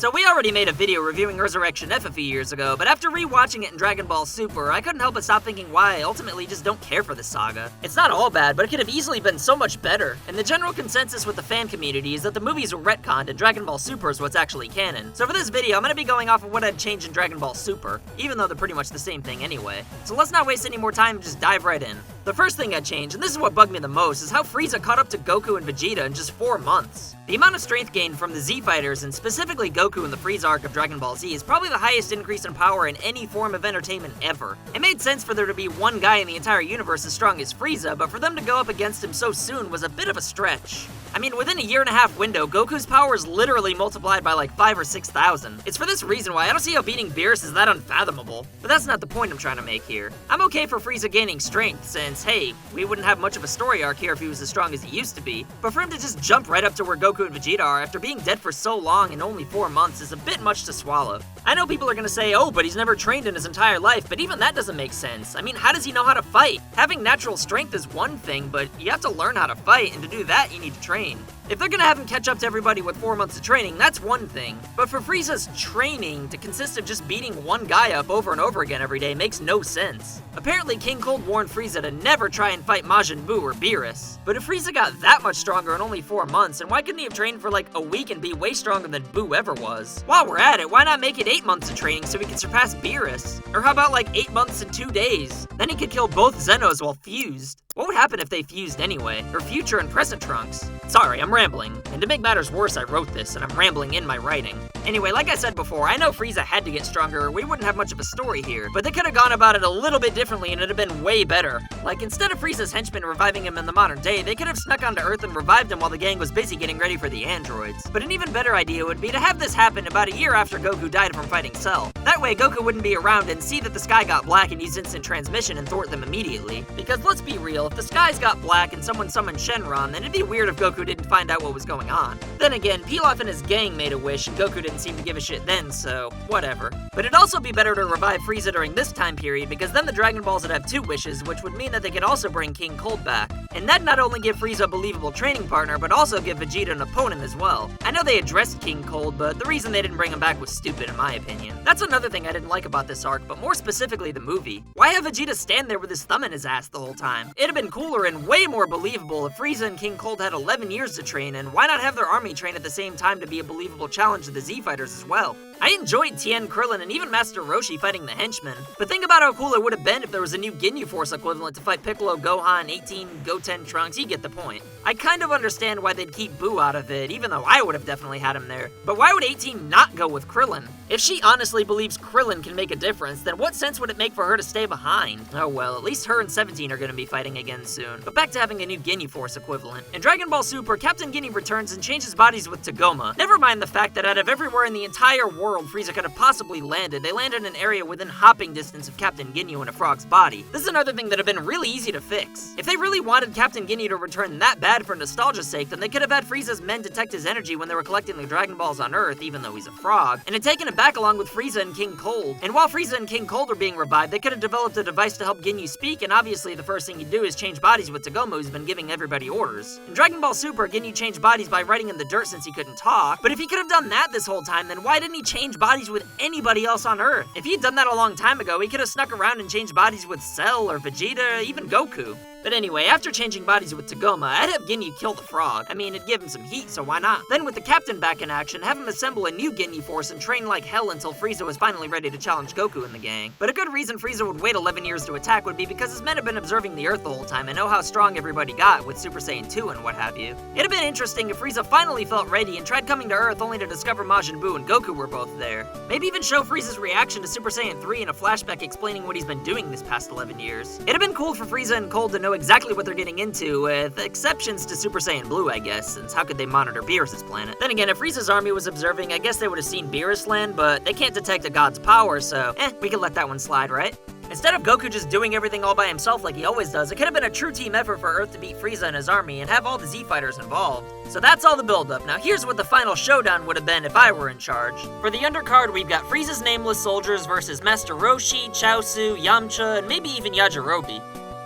So we already made a video reviewing Resurrection F a few years ago, but after rewatching it in Dragon Ball Super, I couldn't help but stop thinking why I ultimately just don't care for this saga. It's not all bad, but it could have easily been so much better, and the general consensus with the fan community is that the movies were retconned and Dragon Ball Super is what's actually canon. So for this video, I'm gonna be going off of what I'd change in Dragon Ball Super, even though they're pretty much the same thing anyway. So let's not waste any more time and just dive right in. The first thing I'd change, and this is what bugged me the most, is how Frieza caught up to Goku and Vegeta in just 4 months. The amount of strength gained from the Z fighters, and specifically Goku in the Frieza arc of Dragon Ball Z, is probably the highest increase in power in any form of entertainment ever. It made sense for there to be one guy in the entire universe as strong as Frieza, but for them to go up against him so soon was a bit of a stretch. I mean, within a 1.5 year window, Goku's power is literally multiplied by like 5,000 or 6,000. It's for this reason why I don't see how beating Beerus is that unfathomable. But that's not the point I'm trying to make here. I'm okay for Frieza gaining strength, since, hey, we wouldn't have much of a story arc here if he was as strong as he used to be. But for him to just jump right up to where Goku and Vegeta are after being dead for so long in only 4 months is a bit much to swallow. I know people are gonna say, oh, but he's never trained in his entire life, but even that doesn't make sense. I mean, how does he know how to fight? Having natural strength is one thing, but you have to learn how to fight, and to do that, you need to train. If they're gonna have him catch up to everybody with 4 months of training, that's one thing. But for Frieza's training to consist of just beating one guy up over and over again every day makes no sense. Apparently, King Cold warned Frieza to never try and fight Majin Buu or Beerus. But if Frieza got that much stronger in only 4 months, then why couldn't he have trained for like a week and be way stronger than Buu ever was? While we're at it, why not make it 8 months of training so he can surpass Beerus? Or how about like 8 months and 2 days? Then he could kill both Zenos while fused. What would happen if they fused anyway? Or future and present Trunks? Sorry, I'm rambling. And to make matters worse, I wrote this, and I'm rambling in my writing. Anyway, like I said before, I know Frieza had to get stronger or we wouldn't have much of a story here, but they could have gone about it a little bit differently and it'd have been way better. Like, instead of Frieza's henchmen reviving him in the modern day, they could have snuck onto Earth and revived him while the gang was busy getting ready for the androids. But an even better idea would be to have this happen about a year after Goku died from fighting Cell. That way, Goku wouldn't be around and see that the sky got black and use instant transmission and thwart them immediately. Because let's be real, if the skies got black and someone summoned Shenron, then it'd be weird if Goku didn't find out what was going on. Then again, Pilaf and his gang made a wish and Goku didn't seem to give a shit then, so whatever. But it'd also be better to revive Frieza during this time period because then the Dragon Balls would have 2 wishes, which would mean that they could also bring King Cold back. And that'd not only give Frieza a believable training partner, but also give Vegeta an opponent as well. I know they addressed King Cold, but the reason they didn't bring him back was stupid in my opinion. That's another thing I didn't like about this arc, but more specifically the movie. Why have Vegeta stand there with his thumb in his ass the whole time? It'd have been cooler and way more believable if Frieza and King Cold had 11 years to train, and why not have their army train at the same time to be a believable challenge to the Z fighters as well? I enjoyed Tien, Krillin, and even Master Roshi fighting the henchmen, but think about how cool it would have been if there was a new Ginyu Force equivalent to fight Piccolo, Gohan, 18, Goten, Trunks, you get the point. I kind of understand why they'd keep Buu out of it, even though I would have definitely had him there. But why would 18 not go with Krillin? If she honestly believes Krillin can make a difference, then what sense would it make for her to stay behind? Oh well, at least her and 17 are gonna be fighting again soon. But back to having a new Ginyu Force equivalent. In Dragon Ball Super, Captain Ginyu returns and changes bodies with Tagoma. Never mind the fact that out of everywhere in the entire world Frieza could have possibly landed, they landed in an area within hopping distance of Captain Ginyu in a frog's body. This is another thing that would have been really easy to fix. If they really wanted Captain Ginyu to return that bad for nostalgia's sake, then they could have had Frieza's men detect his energy when they were collecting the Dragon Balls on Earth, even though he's a frog, and had taken him back along with Frieza and King Cold. And while Frieza and King Cold were being revived, they could have developed a device to help Ginyu speak, and obviously the first thing you do is change bodies with Tagoma, who's been giving everybody orders. In Dragon Ball Super, Ginyu changed bodies by writing in the dirt since he couldn't talk, but if he could have done that this whole time, then why didn't he change bodies with anybody else on Earth? If he'd done that a long time ago, he could have snuck around and changed bodies with Cell or Vegeta, even Goku. But anyway, after changing bodies with Tagoma, I'd have Ginyu kill the frog. I mean, it'd give him some heat, so why not? Then with the captain back in action, have him assemble a new Ginyu Force and train like hell until Frieza was finally ready to challenge Goku and the gang. But a good reason Frieza would wait 11 years to attack would be because his men have been observing the Earth the whole time and know how strong everybody got with Super Saiyan 2 and what have you. It'd have been interesting if Frieza finally felt ready and tried coming to Earth only to discover Majin Buu and Goku were both there. Maybe even show Frieza's reaction to Super Saiyan 3 in a flashback explaining what he's been doing this past 11 years. It'd have been cool for Frieza and Cold to know exactly what they're getting into, with exceptions to Super Saiyan Blue, I guess, since how could they monitor Beerus' planet? Then again, if Frieza's army was observing, I guess they would have seen Beerus land, but they can't detect a god's power, so we can let that one slide, right? Instead of Goku just doing everything all by himself like he always does, it could have been a true team effort for Earth to beat Frieza and his army and have all the Z fighters involved. So that's all the build-up. Now here's what the final showdown would have been if I were in charge. For the undercard, we've got Frieza's nameless soldiers versus Master Roshi, Chaozu, Yamcha, and maybe even Yajirobe.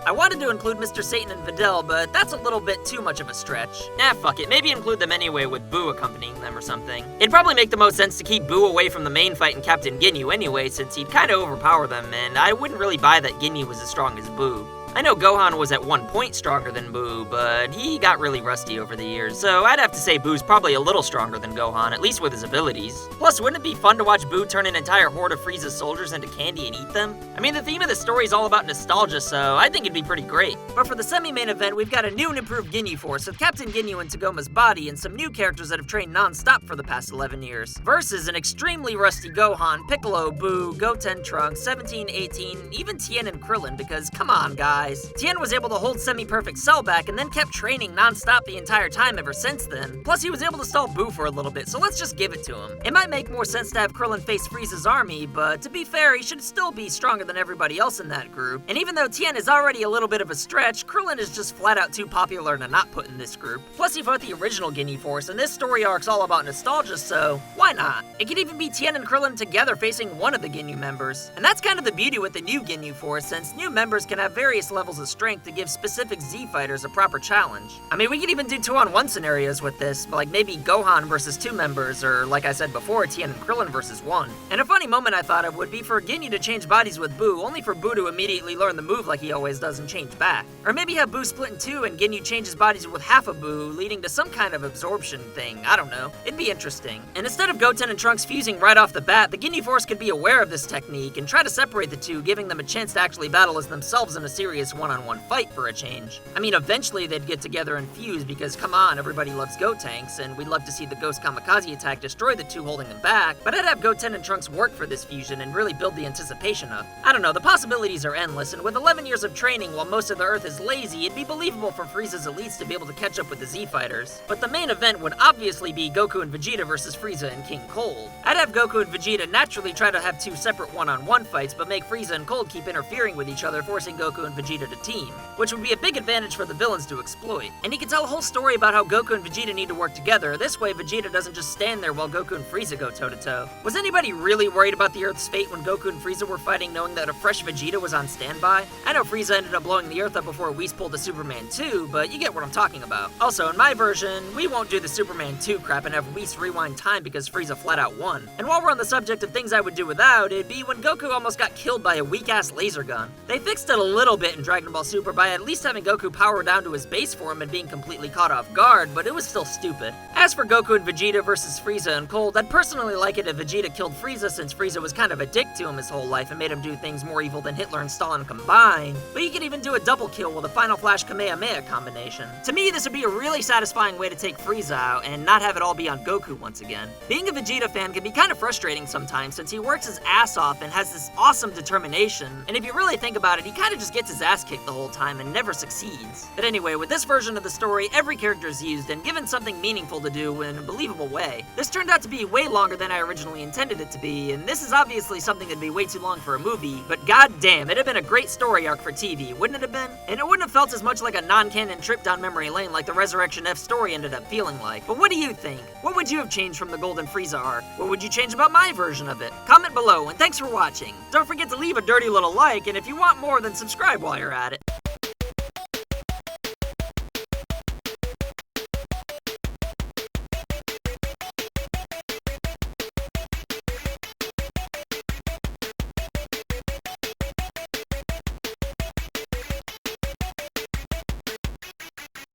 I wanted to include Mr. Satan and Videl, but that's a little bit too much of a stretch. Nah, fuck it, maybe include them anyway with Boo accompanying them or something. It'd probably make the most sense to keep Boo away from the main fight in Captain Ginyu anyway, since he'd kinda overpower them, and I wouldn't really buy that Ginyu was as strong as Boo. I know Gohan was at one point stronger than Boo, but he got really rusty over the years, so I'd have to say Boo's probably a little stronger than Gohan, at least with his abilities. Plus, wouldn't it be fun to watch Boo turn an entire horde of Frieza's soldiers into candy and eat them? I mean, the theme of the story is all about nostalgia, so I think it'd be pretty great. But for the semi-main event, we've got a new and improved Ginyu Force with Captain Ginyu and Tagoma's body and some new characters that have trained non-stop for the past 11 years. Versus an extremely rusty Gohan, Piccolo, Boo, Goten, Trunks, 17, 18, even Tien and Krillin, because come on, guys. Tien was able to hold semi-perfect Cell back and then kept training non-stop the entire time ever since then. Plus, he was able to stall Boo for a little bit, so let's just give it to him. It might make more sense to have Krillin face Frieza's army, but to be fair, he should still be stronger than everybody else in that group. And even though Tien is already a little bit of a stretch, Krillin is just flat out too popular to not put in this group. Plus, he fought the original Ginyu Force, and this story arc's all about nostalgia, so why not? It could even be Tien and Krillin together facing one of the Ginyu members. And that's kind of the beauty with the new Ginyu Force, since new members can have various levels of strength to give specific Z fighters a proper challenge. I mean, we could even do 2-on-1 scenarios with this, like maybe Gohan versus 2 members, or like I said before, Tien and Krillin versus 1. And a funny moment I thought of would be for Ginyu to change bodies with Boo, only for Boo to immediately learn the move like he always does and change back. Or maybe have Boo split in 2 and Ginyu changes bodies with half of Boo, leading to some kind of absorption thing, I don't know. It'd be interesting. And instead of Goten and Trunks fusing right off the bat, the Ginyu Force could be aware of this technique and try to separate the two, giving them a chance to actually battle as themselves in a serious one-on-one fight for a change. I mean, eventually they'd get together and fuse because, come on, everybody loves Gotenks, and we'd love to see the Ghost Kamikaze attack destroy the two holding them back, but I'd have Goten and Trunks work for this fusion and really build the anticipation up. I don't know, the possibilities are endless, and with 11 years of training while most of the Earth is lazy, it'd be believable for Frieza's elites to be able to catch up with the Z fighters. But the main event would obviously be Goku and Vegeta versus Frieza and King Cold. I'd have Goku and Vegeta naturally try to have 2 separate one-on-one fights, but make Frieza and Cold keep interfering with each other, forcing Goku and Vegeta to team, which would be a big advantage for the villains to exploit. And he could tell a whole story about how Goku and Vegeta need to work together. This way, Vegeta doesn't just stand there while Goku and Frieza go toe-to-toe. Was anybody really worried about the Earth's fate when Goku and Frieza were fighting, knowing that a fresh Vegeta was on standby? I know Frieza ended up blowing the Earth up before Whis pulled the Superman 2, but you get what I'm talking about. Also, in my version, we won't do the Superman 2 crap and have Whis rewind time because Frieza flat out won. And while we're on the subject of things I would do without, it'd be when Goku almost got killed by a weak-ass laser gun. They fixed it a little bit in Dragon Ball Super by at least having Goku power down to his base form and being completely caught off guard, but it was still stupid. As for Goku and Vegeta versus Frieza and Cold, I'd personally like it if Vegeta killed Frieza, since Frieza was kind of a dick to him his whole life and made him do things more evil than Hitler and Stalin combined. But you could even do a double kill with a Final Flash Kamehameha combination. To me, this would be a really satisfying way to take Frieza out and not have it all be on Goku once again. Being a Vegeta fan can be kind of frustrating sometimes, since he works his ass off and has this awesome determination, and if you really think about it, he kind of just gets his ass kicked the whole time and never succeeds. But anyway, with this version of the story, every character is used and given something meaningful to do in a believable way. This turned out to be way longer than I originally intended it to be, and this is obviously something that'd be way too long for a movie, but goddamn, it'd have been a great story arc for TV, wouldn't it have been? And it wouldn't have felt as much like a non-canon trip down memory lane like the Resurrection F story ended up feeling like. But what do you think? What would you have changed from the Golden Frieza arc? What would you change about my version of it? Comment below, and thanks for watching. Don't forget to leave a dirty little like, and if you want more, then subscribe while you're at it.